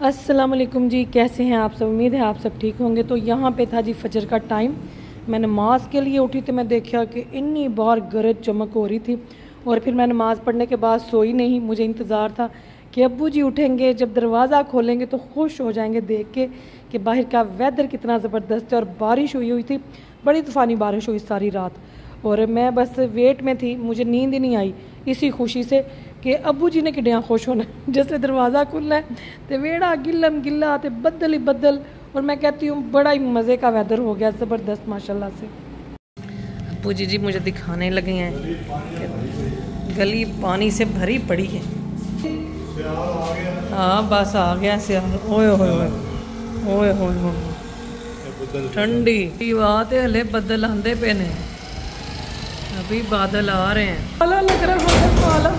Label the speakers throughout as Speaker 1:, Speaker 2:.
Speaker 1: अस्सलाम वालेकुम जी, कैसे हैं आप सब। उम्मीद है आप सब ठीक होंगे। तो यहाँ पे था जी फजर का टाइम। मैं नमाज के लिए उठी तो मैं देखा कि इन्नी बार गरज चमक हो रही थी और फिर मैं नमाज़ पढ़ने के बाद सोई नहीं। मुझे इंतज़ार था कि अब्बू जी उठेंगे, जब दरवाज़ा खोलेंगे तो खुश हो जाएंगे देख के कि बाहर का वेदर कितना ज़बरदस्त है। और बारिश हुई थी, बड़ी तूफ़ानी बारिश हुई सारी रात और मैं बस वेट में थी। मुझे नींद ही नहीं आई इसी खुशी से कि अब्बू जी ने किड्या खुश होना। जिससे दरवाज़ा खुलना है तो वेड़ा गिल्लम गिल्ला तो बदल ही बदल। और मैं कहती हूँ बड़ा ही मज़े का वेदर हो गया, ज़बरदस्त माशाल्लाह से। अब्बू जी मुझे दिखाने लगे हैं कि गली पानी से भरी पड़ी है। हाँ बस आ गया सियाल। ओए होए ओए होए होए ठंडी बात है। हले बदल आंदे पे ने, अभी बादल आ रहे हैं। पाला लग रहा है पाला।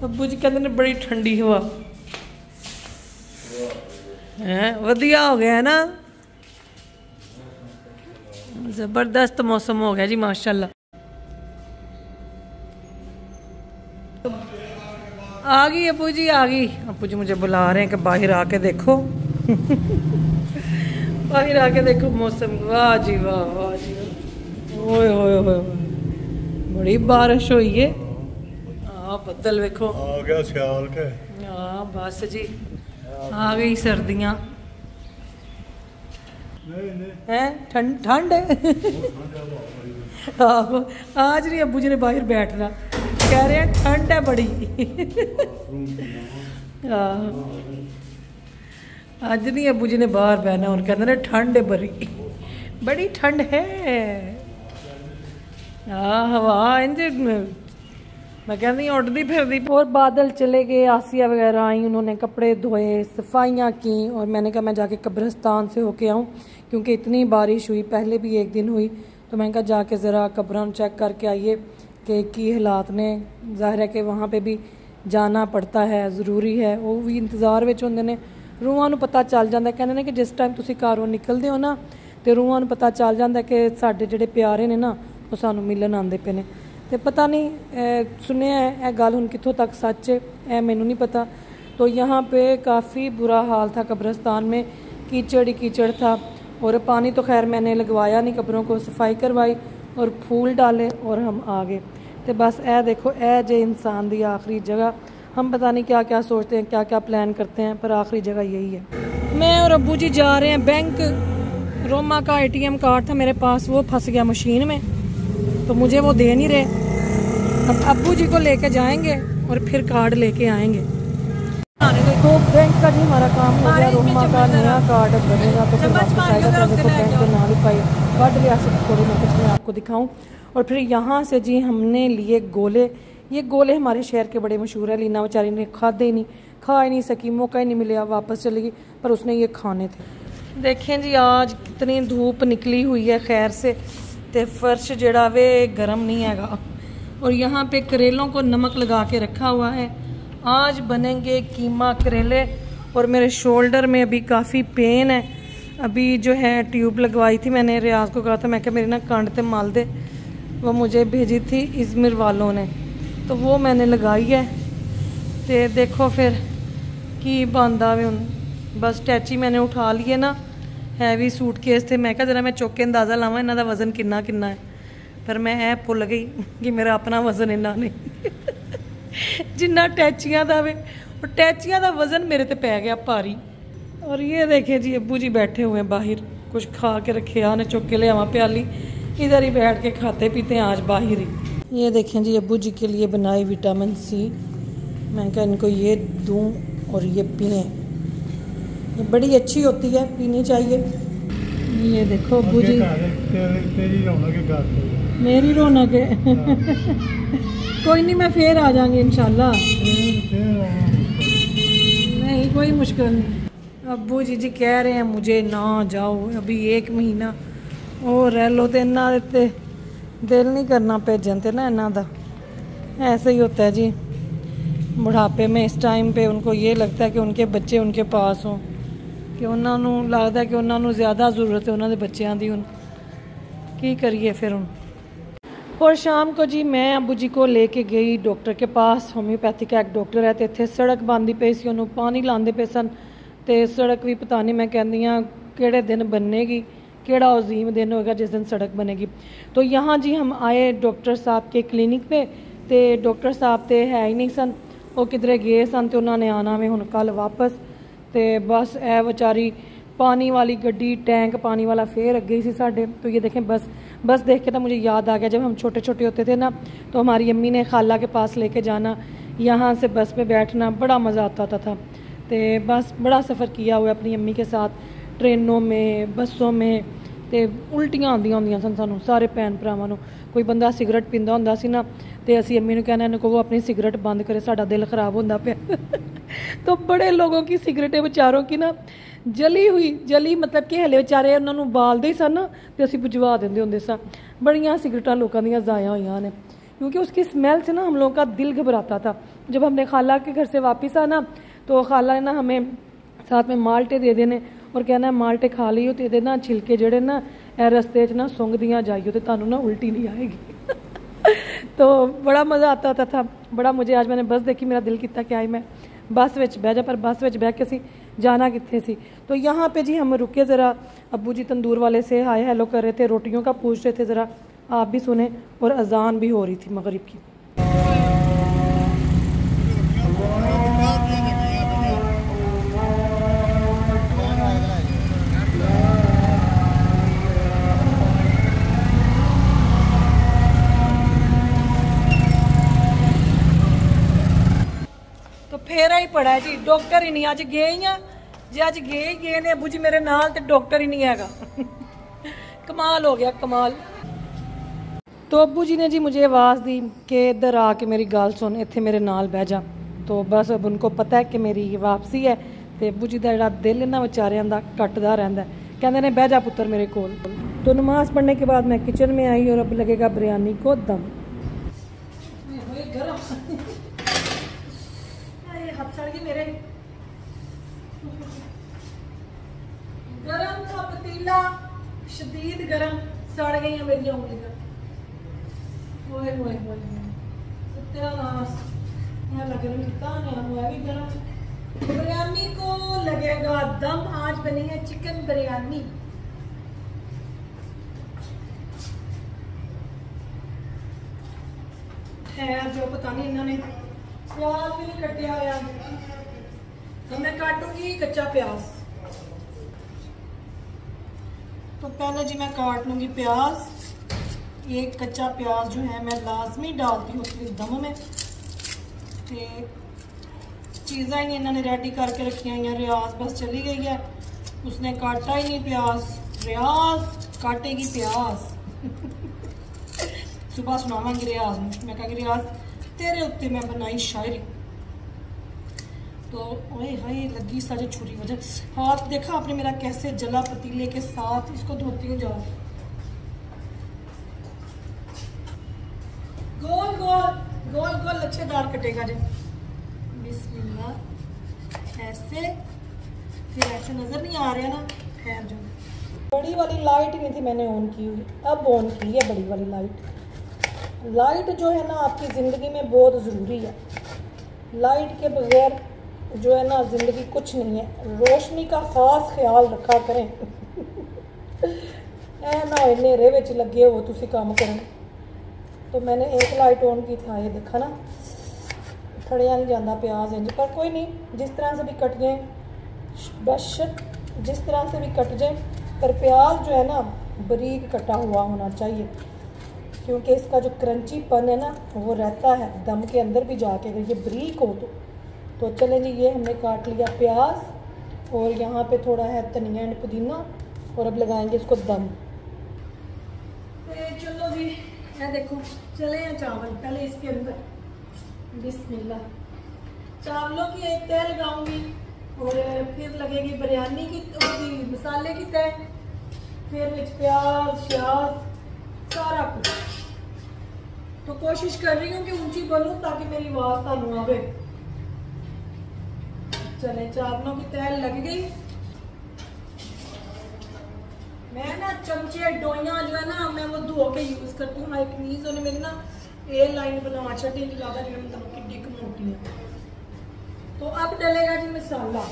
Speaker 1: अब्बू जी कहते बड़ी ठंडी हवा है। वधिया हो गया है ना, जबरदस्त मौसम हो गया जी माशाल्लाह। आ गई अब्बू जी आ गई। अब्बू जी मुझे बुला रहे हैं कि बाहर आके देखो। बाहर आके देखो मौसम। वाह जी वाह, वाह जी वाह। ओए होए होए बड़ी बारिश हुई है। हाँ बदल देखो
Speaker 2: आ गया सियाल के।
Speaker 1: हाँ बस जी आ गई सर्दियाँ हैं। ठंड ठंड है। आज नहीं अब्बू जी ने बाहर बैठना, कह रहे हैं ठंड है बड़ी। आज नहीं अब्बू जी ने बाहर बहना और कहते हैं ठंड है बड़ी ठंड है। हवा इंज मैं कहती उड़ती फिरती। और बादल चले गए, आसिया वगैरह आई, उन्होंने कपड़े धोए, सफाइयाँ की और मैंने कहा मैं जाके कब्रिस्तान से होके आऊँ क्योंकि इतनी बारिश हुई। पहले भी एक दिन हुई तो मैंने कहा जाके ज़रा कब्रां चेक करके आइए कि की हालात ने। ज़ाहिर है कि वहाँ पे भी जाना पड़ता है, ज़रूरी है। वो भी इंतज़ार विच होंदे ने। रूहां नूं पता चल जाता, कहते हैं कि जिस टाइम तुसीं घरों निकलते हो ना तो रूहां नूं पता चल जाता कि साडे जिहड़े प्यारे ने ना वो सानूं मिलन आंदे पे ने। तो पता नहीं सुनिया है गल हुण कित्थों तक सच है मैनू नहीं पता। तो यहाँ पे काफ़ी बुरा हाल था कब्रिस्तान में, कीचड़ ही कीचड़ था। और पानी तो खैर मैंने लगवाया नहीं, कब्रों को सफाई करवाई और फूल डाले और हम आ गए। तो बस ए देखो ए जे इंसान दी आखिरी जगह। हम पता नहीं क्या क्या सोचते हैं, क्या क्या प्लान करते हैं, पर आखिरी जगह यही है। मैं और अब्बू जी जा रहे हैं बैंक। रोमा का ATM कार्ड था मेरे पास, वो फंस गया मशीन में तो मुझे वो दे नहीं रहे। अब अब्बू जी को लेके जाएंगे और फिर कार्ड लेके आएंगे। तो बैंक का जी हमारा काम हो गया। रोमा का नया कार्ड बनेगा तो फिर वापस आएगा। तो देखो बैंक के नाल पाई बढ़ रियासत थोड़ी मैं कुछ मैं आपको दिखाऊं। और फिर यहाँ से जी हमने लिए गोले। ये गोले हमारे शहर के बड़े मशहूर है। लीना बेचारी ने खाते ही नहीं, खा ही नहीं सकी, मौका ही नहीं मिला, वापस चली गई, पर उसने ये खाने थे। देखें जी आज कितनी धूप निकली हुई है खैर से, तो फर्श जड़ा वे गर्म नहीं हैगा। और यहाँ पे करेलों को नमक लगा के रखा हुआ है। आज बनेंगे कीमा करेले। और मेरे शोल्डर में अभी काफ़ी पेन है। अभी जो है ट्यूब लगवाई थी मैंने, रियाज को कहा था मैं क्या मेरी ना कंड ते माल दे, वो मुझे भेजी थी इज़मिर वालों ने, तो वो मैंने लगाई है। तो देखो फिर की बनता वे हुण। बस टैची मैंने उठा लिए ना, हैवी सूटकेस थे। मैं क्या जरा मैं चुक के अंदाज़ा लावां इन्हां दा वज़न किन्ना किन्ना है, पर मैं ऐ भुल गई कि मेरा अपना वज़न इन्ना नहीं। जिन्ना टैचियां दा वे, और टैचियां दा वज़न मेरे ते पै गया भारी। और ये देखें जी अब्बू जी बैठे हुए हैं बाहर, कुछ खा के रखे आ, ने चुक के ले आवा प्याली, इधर ही बैठ के खाते पीते हैं आज बाहर ही। ये देखें जी अब्बू जी के लिए बनाई विटामिन C। मैं क्या इनको ये दूँ और ये पिए, ये बड़ी अच्छी होती है, पीनी चाहिए। ये देखो अब्बू जी
Speaker 2: तेरी रौनक है,
Speaker 1: मेरी रौनक है। कोई नहीं मैं फिर आ जाऊंगी इंशाल्लाह। नहीं कोई मुश्किल नहीं। अब्बू जी कह रहे हैं मुझे ना जाओ अभी 1 महीना और रह लो, तो इन्ना देते दिल नहीं करना भेजन ते ना इन्ना दा। ऐसे ही होता है जी बुढ़ापे में। इस टाइम पे उनको ये लगता है कि उनके बच्चे उनके पास हों, कि उन्होंने लगता है कि उन्होंने ज़्यादा ज़रूरत है उन्होंने बच्चों की। हुण की करिए फिर हुण। और शाम को जी मैं अब्बू जी को लेके गई डॉक्टर के पास। होम्योपैथी का एक डॉक्टर है तो इत्थे सड़क बनती पई सी, उन्होंने पानी लाते पे सन तो सड़क भी पता नहीं मैं कहती हाँ किहड़े दिन बनेगी, केड़ा अजीम दिन होगा जिस दिन सड़क बनेगी। तो यहाँ जी हम आए डॉक्टर साहब के क्लिनिक पे, तो डॉक्टर साहब तो है ही नहीं सन, वो किधरे गए सन, तो उन्होंने आना में हुण कल वापस। तो बस ए बेचारी पानी वाली गड्डी, टैंक पानी वाला फिर अगे सी साडे। तो ये देखें बस देख के तो मुझे याद आ गया, जब हम छोटे छोटे होते थे ना तो हमारी अम्मी ने खाला के पास लेके जाना, यहाँ से बस पे बैठना, बड़ा मज़ा आता था। तो बस बड़ा सफ़र किया हुआ अपनी अम्मी के साथ, ट्रेनों में, बसों में। तो उल्टियाँ आंदियां होंदियां सन सानू सारे भैन भरावां नूं। कोई बंदा सिगरट पींदा हुंदा सी ना तो असी अम्मी नूं कहना इन्हूं कहो अपनी सिगरट बंद करे, साडा दिल खराब होंदा पिया। तो बड़े लोगों की सिगरेटें बेचारों की ना जली मतलब कि हले बेचारे उन्होंने बालते ही सन ना तो असी बुझवा देंदे होंदे सा। बड़ियां सिगरेटां लोगों दियां ज़ाया हुई ने, क्योंकि उसकी स्मैल से ना हम लोगों का दिल घबराता था। जब हमने खाला के घर से वापस आना तो खाला ने ना हमें साथ में माल्टे दे देने और कहना माल्टे खा लियो तो ये ना छिलके जड़े ना रस्ते ना सुंघ दियाँ जाइयो तो तुहानू ना उल्टी नहीं आएगी। तो बड़ा मज़ा आता था बड़ा। मुझे आज मैंने बस देखी, मेरा दिल कितना क्या आई मैं बस में बह जा, पर बस में बह के असी जाना कित्थे सी। तो यहाँ पे जी हम रुके ज़रा, अब्बू जी तंदूर वाले से हाय हेलो कर रहे थे, रोटियों का पूछ रहे थे, ज़रा आप भी सुने। और अजान भी हो रही थी मगरिब की। तो फेरा ही पड़ा है जी, डॉक्टर ही नहीं, अज गए ही हैं जी, अज गए ने अबू जी मेरे नाल, तो डॉक्टर ही नहीं हैगा। कमाल हो गया कमाल। तो अबू जी ने जी मुझे आवाज़ दी कि इधर आके मेरी गाल सुन, इत्थे मेरे नाल बह जा। तो बस अब उनको पता है कि मेरी वापसी है, तो अबू जी का जिहड़ा दिल इन्हां बेचारियां दा कटदा रहिंदा, कहंदे ने बह जा पुत्र मेरे कोल। तो नमाज पढ़ने के बाद मैं किचन में आई और अब लगेगा बिरयानी को दम। हाथ सड़ गए मेरे, गरम था पतीला, शदीद गरम, सड़ गई मेरी उंगलियां। ओए ओए ओए सत्यानाश, यहाँ लगन कितना हुआ भी गरम। बिरयानी को लगेगा दम, आज बनी है चिकन बिरयानी। खैर जो पता नहीं इन्होंने प्याज भी नहीं कटिया हुआ, तो मैं काटूंगी कच्चा प्याज। तो पहले जी मैं काट लूंगी प्याज। ये कच्चा प्याज जो है मैं लाजमी डालती हूँ उसके दम में। तो चीज़ा ही नहीं इन्होंने रेडी करके रखी हुई हैं। रियाज बस चली गई है, उसने काटा ही नहीं प्याज। रियाज काटेगी प्याज। सुबह सुनावांगी रियाज में, मैं कहा रियाज तेरे उत्ते मैं बनाई शायरी। तो ओए हाय लगी सारी छुरी वजह, हाथ देखा आपने मेरा कैसे जला पतीले के साथ। इसको धोती हूँ जाओ। गोल गोल गोल गोल लच्छेदार कटेगा जी, बिस्मिल्लाह। ऐसे फिर ऐसे नजर नहीं आ रहा ना, खैर जो बड़ी वाली लाइट ही नहीं थी मैंने ऑन की हुई, अब ऑन की है बड़ी वाली लाइट। लाइट जो है ना आपकी ज़िंदगी में बहुत ज़रूरी है। लाइट के बगैर जो है ना ज़िंदगी कुछ नहीं है। रोशनी का ख़ास ख्याल रखा करें। ऐ ना हनेरे विच लगे हो तुसी काम करें। तो मैंने एक लाइट ऑन की था, ये देखा ना खड़िया नहीं जाता प्याज इंज, पर कोई नहीं, जिस तरह से भी कट जाए बस, जिस तरह से भी कट जाए, पर प्याज जो है ना बारीक कटा हुआ होना चाहिए, क्योंकि इसका जो क्रंचीपन है ना वो रहता है दम के अंदर भी जाके, अगर ये बारीक हो तो चलें जी। ये हमने काट लिया प्याज और यहाँ पे थोड़ा है धनिया एंड पुदीना, और अब लगाएंगे इसको दम। चलो जी ये देखो चले हैं चावल, पहले इसके अंदर बिस्मिल्लाह। चावलों की एक तय लगाऊंगी और फिर लगेगी बिरयानी की उसकी मसाले की तय, फिर विच प्याज श्याज सारा कुछ। तो कोशिश कर रही हूँ कि ऊंची बोलूँ ताकि मेरी आवाज थानू आवे। चले चावलों की तय लग गई। मैं ना चमचे डोइयां जो है ना मैं वो धो के यूज करती हूँ। एक नीज ने मेरी ना ए लाइन बना छड़ी ज्यादा जो मतलब कि डिक मोटी है। तो अब डलेगा जी मसाला।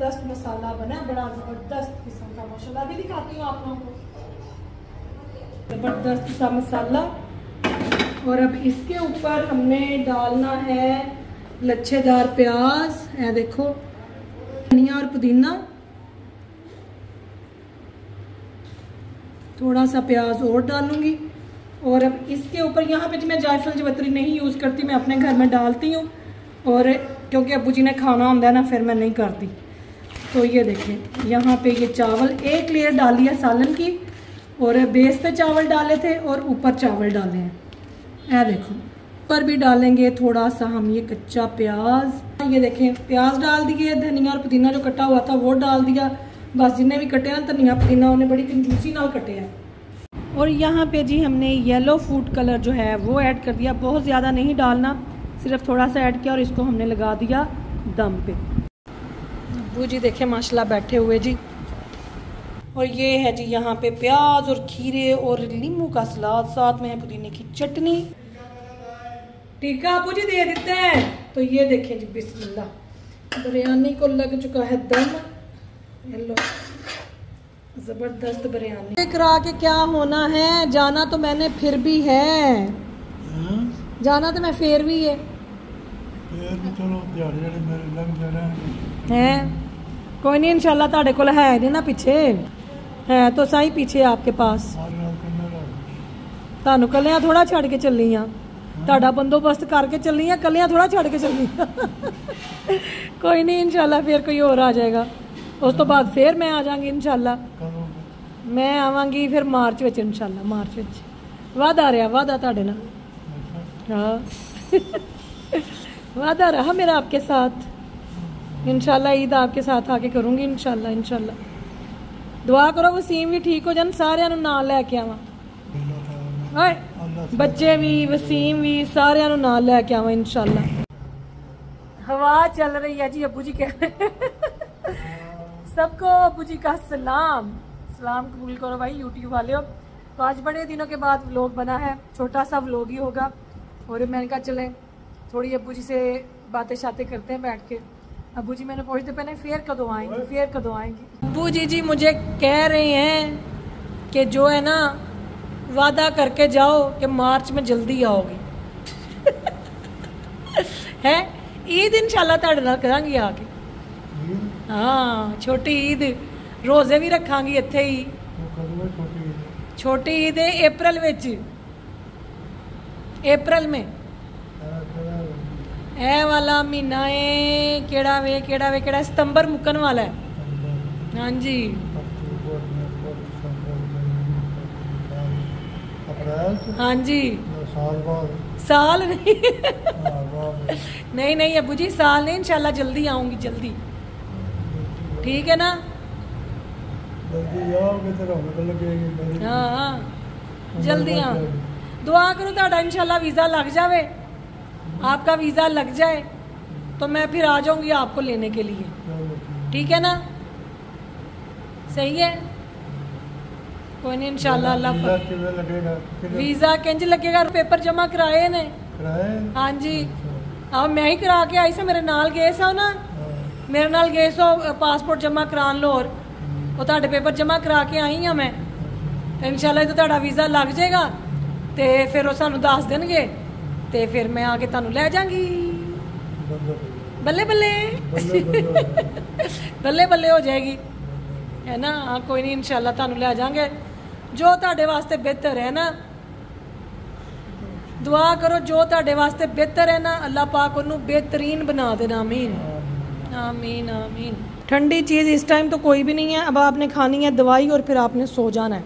Speaker 1: ज़बरदस्त मसाला बना है, बड़ा ज़बरदस्त किस्म का माशाल्लाह। अभी दिखाती हूँ आप लोगों को, ज़बरदस्त सा मसाला। और अब इसके ऊपर हमने डालना है लच्छेदार प्याज, है देखो, धनिया और पुदीना, थोड़ा सा प्याज और डालूंगी। और अब इसके ऊपर यहाँ पे मैं जायफल जवैत्री नहीं यूज़ करती, मैं अपने घर में डालती हूँ, और क्योंकि अब्बू जी ने खाना होता है ना, फिर मैं नहीं करती। तो ये देखें यहाँ पे ये चावल, एक लेयर डाली है सालन की, और बेस पे चावल डाले थे और ऊपर चावल डाले हैं, ये देखो। ऊपर भी डालेंगे थोड़ा सा हम ये कच्चा प्याज, ये देखें प्याज डाल दिए, धनिया और पुदीना जो कटा हुआ था वो डाल दिया। बस जिन्हें भी कटे ना धनिया पुदीना, उन्हें बड़ी कंजूसी नाल कटे हैं। और यहाँ पे जी हमने येलो फूड कलर जो है वो ऐड कर दिया, बहुत ज़्यादा नहीं डालना, सिर्फ थोड़ा सा ऐड किया, और इसको हमने लगा दिया दम पे। अब्बू जी देखें माशाल्लाह बैठे हुए जी। और ये है जी यहाँ पे प्याज और खीरे और नींबू का सलाद, साथ में है पुदीने की चटनी। ठीक है अब्बू जी दे देते हैं। तो ये देखें जी, बिस्मिल्लाह, बिरयानी को लग चुका है दम। हेलो, जबरदस्त बिरयानी करा के क्या होना है, जाना तो मैंने फिर भी है, जाना तो मैं फिर भी है,
Speaker 2: चलो मेरे लग जाना
Speaker 1: है कोई नहीं, इंशाल्लाह ताड़े कोल है नहीं ना पीछे, है तो सही पीछे आपके पास, तानू कलियां थोड़ा छड़ के चली हाँ, ताड़ा बंदोबस्त करके चली हाँ, कलियां थोड़ा छड़ के चली कोई नहीं, इंशाल्लाह फिर कोई और आ जाएगा, उस तो बाद फिर मैं आ जाऊंगी इंशाल्लाह। मैं आवांगी फिर मार्च विच इंशाल्लाह, मार्च विच वादा रहा, वादा ताड़े नाल, हाँ वादा रहा मेरा आपके साथ। इंशाल्लाह ईद आपके साथ आके करूँगी इंशाल्लाह। इंशाल्लाह दुआ करो वसीम भी ठीक हो जान, सारिਆਂ ਨੂੰ ਨਾਲ ਲੈ ਕੇ ਆਵਾਂ, बच्चे भी वसीम भी सारिਆਂ ਨੂੰ ਨਾਲ ਲੈ के आवां इंशाल्लाह। हवा चल रही है जी, अब्बू जी कह रहे सबको अब्बू जी का सलाम, सलाम कबूल करो भाई यूट्यूब वाले हो। तो आज बड़े दिनों के बाद व्लॉग बना है, छोटा सा व्लॉग ही होगा, और मैंने कहा चले थोड़ी अब्बू जी से बातें शातें करते हैं बैठ के। अब्बू जी मैंने पूछते पहले फिर कदों आएंगी, फिर कदों आएंगी। अब्बू जी मुझे कह रहे हैं कि जो है ना वादा करके जाओ कि मार्च में जल्दी आओगी है ईद इंशाल्लाह तुहाडे नाल करांगी आके, हाँ छोटी ईद, रोजे भी रखांगी इत्थे ही। छोटी ईद है अप्रैल विच, अप्रैल में ए वाला महीना है, केड़ा वे सितंबर मुक्कन वाला है, हाँ जी हाँ जी, साल नहीं नहीं अब्बू जी साल नहीं, इंशाल्लाह जल्दी आऊंगी, जल्दी ठीक है ना, हाँ जल्दी आओ। दुआ करो ताड़ा इंशाल्लाह वीज़ा लग जावे, आपका वीज़ा लग जाए तो मैं फिर आ जाऊंगी आपको लेने के लिए, ठीक है ना, सही है। कोई नहीं इंशाल्लाह अल्लाह वीज़ा किंज लगेगा, पेपर जमा कराए ने, हाँ जी अब मैं ही करा के आई सा, मेरे नाल गए सो ना, मेरे नाल गए सो पासपोर्ट जमा करान लो, और वो ताड़े पेपर जमा करा के आई हाँ मैं, तो इंशाल्लाह तो ताड़ा वीज़ा लग जाएगा, तो फिर वो सानू दस देंगे, तो फिर मैं आके तुहानू ले जाऊंगी, बल्ले बल्ले बल्ले बल्ले हो जाएगी, है ना। हाँ कोई नहीं इंशाल्लाह तुहानू ले जाएंगे, जो तुहाडे वास्ते बेहतर है ना, दुआ करो जो तुहाडे वास्ते बेहतर है ना, अल्लाह पाक उन्हें बेहतरीन बना देना, आमीन आमीन आमीन। ठंडी चीज़ इस टाइम तो कोई भी नहीं है, अब आपने खानी है दवाई और फिर आपने सो जाना है,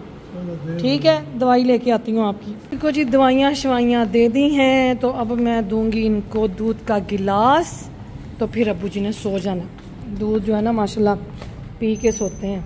Speaker 1: ठीक है। दवाई लेके आती हूँ आपकी, इनको जी दवाइयाँ शवाइयाँ दे दी हैं, तो अब मैं दूंगी इनको दूध का गिलास, तो फिर अब्बू जी ने सो जाना, दूध जो है ना माशाल्लाह पी के सोते हैं।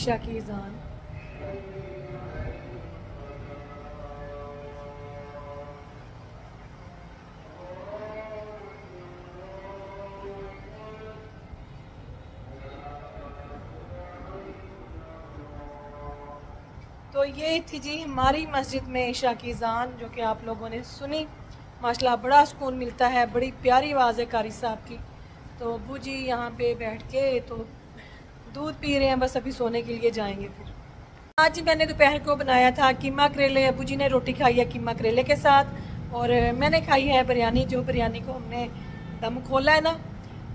Speaker 1: ईशा की अज़ान। तो ये थी जी हमारी मस्जिद में ईशा की अज़ान, जो कि आप लोगों ने सुनी। माशाल्लाह बड़ा सुकून मिलता है, बड़ी प्यारी आवाज़ है कारी साहब की। तो अबू जी यहाँ पे बैठ के तो दूध पी रहे हैं, बस अभी सोने के लिए जाएंगे। फिर आज मैंने दोपहर को बनाया था कीमा करेले। अबू जी ने रोटी खाई है कीमा करेले के साथ, और मैंने खाई है बिरयानी। जो बिरयानी को हमने दम खोला है ना,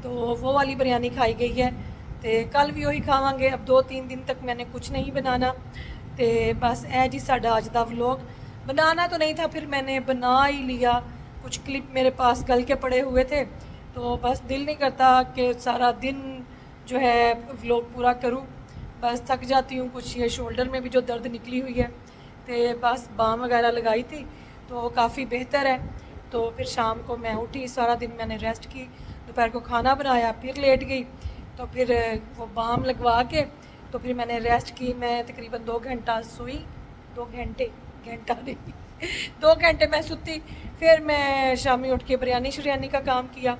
Speaker 1: तो वो वाली बिरयानी खाई गई है। तो कल भी वही खावांगे। अब 2-3 दिन तक मैंने कुछ नहीं बनाना। तो बस है जी साडा अज दा व्लॉग। बनाना तो नहीं था, फिर मैंने बना ही लिया। कुछ क्लिप मेरे पास गल के पड़े हुए थे, तो बस दिल नहीं करता कि सारा दिन जो है व्लॉग पूरा करूं। बस थक जाती हूँ। कुछ ये शोल्डर में भी जो दर्द निकली हुई है, तो बस बाम वगैरह लगाई थी तो काफ़ी बेहतर है। तो फिर शाम को मैं उठी, सारा दिन मैंने रेस्ट की, दोपहर को खाना बनाया, फिर लेट गई। तो फिर वो बाम लगवा के तो फिर मैंने रेस्ट की। मैं तकरीबन 2 घंटा सोई। 2 घंटे, घंटा नहीं 2 घंटे मैं सुती। फिर मैं शामी उठ के बिरयानी का काम किया,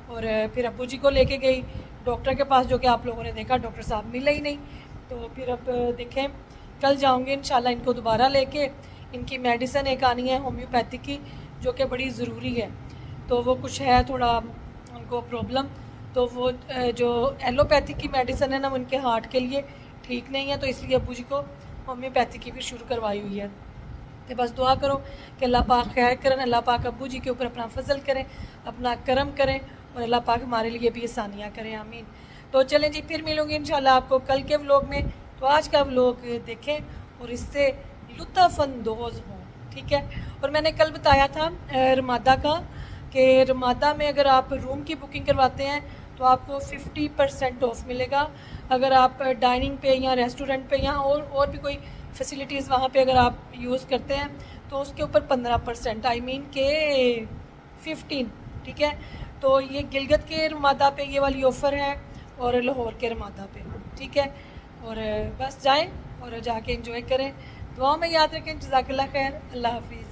Speaker 1: और फिर अब्बू जी को लेके गई डॉक्टर के पास, जो कि आप लोगों ने देखा डॉक्टर साहब मिले ही नहीं। तो फिर अब देखें, कल जाऊंगी इंशाल्लाह इनको दोबारा लेके। इनकी मेडिसिन एक आनी है होम्योपैथी की, जो कि बड़ी ज़रूरी है। तो वो कुछ है थोड़ा उनको प्रॉब्लम, तो वो जो एलोपैथी की मेडिसिन है ना, उनके हार्ट के लिए ठीक नहीं है। तो इसलिए अब्बू जी को होम्योपैथी की भी शुरू करवाई हुई है। तो बस दुआ करो कि अल्लाह पाक खैर करें, अल्लाह पाक अब्बू जी के ऊपर अपना फजल करें, अपना करम करें, और अल्लाह पाक हमारे लिए भी आसानियाँ करें, आमीन। तो चलें जी, फिर मिलूँगी इंशाल्लाह आपको कल के व्लॉग में। तो आज का व्लॉग देखें और इससे लुत्फ़अंदोज़ हों, ठीक है। और मैंने कल बताया था रमादा का, कि रमादा में अगर आप रूम की बुकिंग करवाते हैं तो आपको 50% ऑफ मिलेगा। अगर आप डाइनिंग पे या रेस्टोरेंट पे या और भी कोई फैसिलिटीज़ वहाँ पे अगर आप यूज़ करते हैं तो उसके ऊपर 15%, आई मीन के 15, ठीक है। तो ये गिलगित के रमादा पे ये वाली ऑफ़र है, और लाहौर के रमादा पे, ठीक है। और बस जाएं और जाके एंजॉय करें। दुआ में याद रखें। जज़ाकल्लाह खैर। अल्लाह हाफिज़।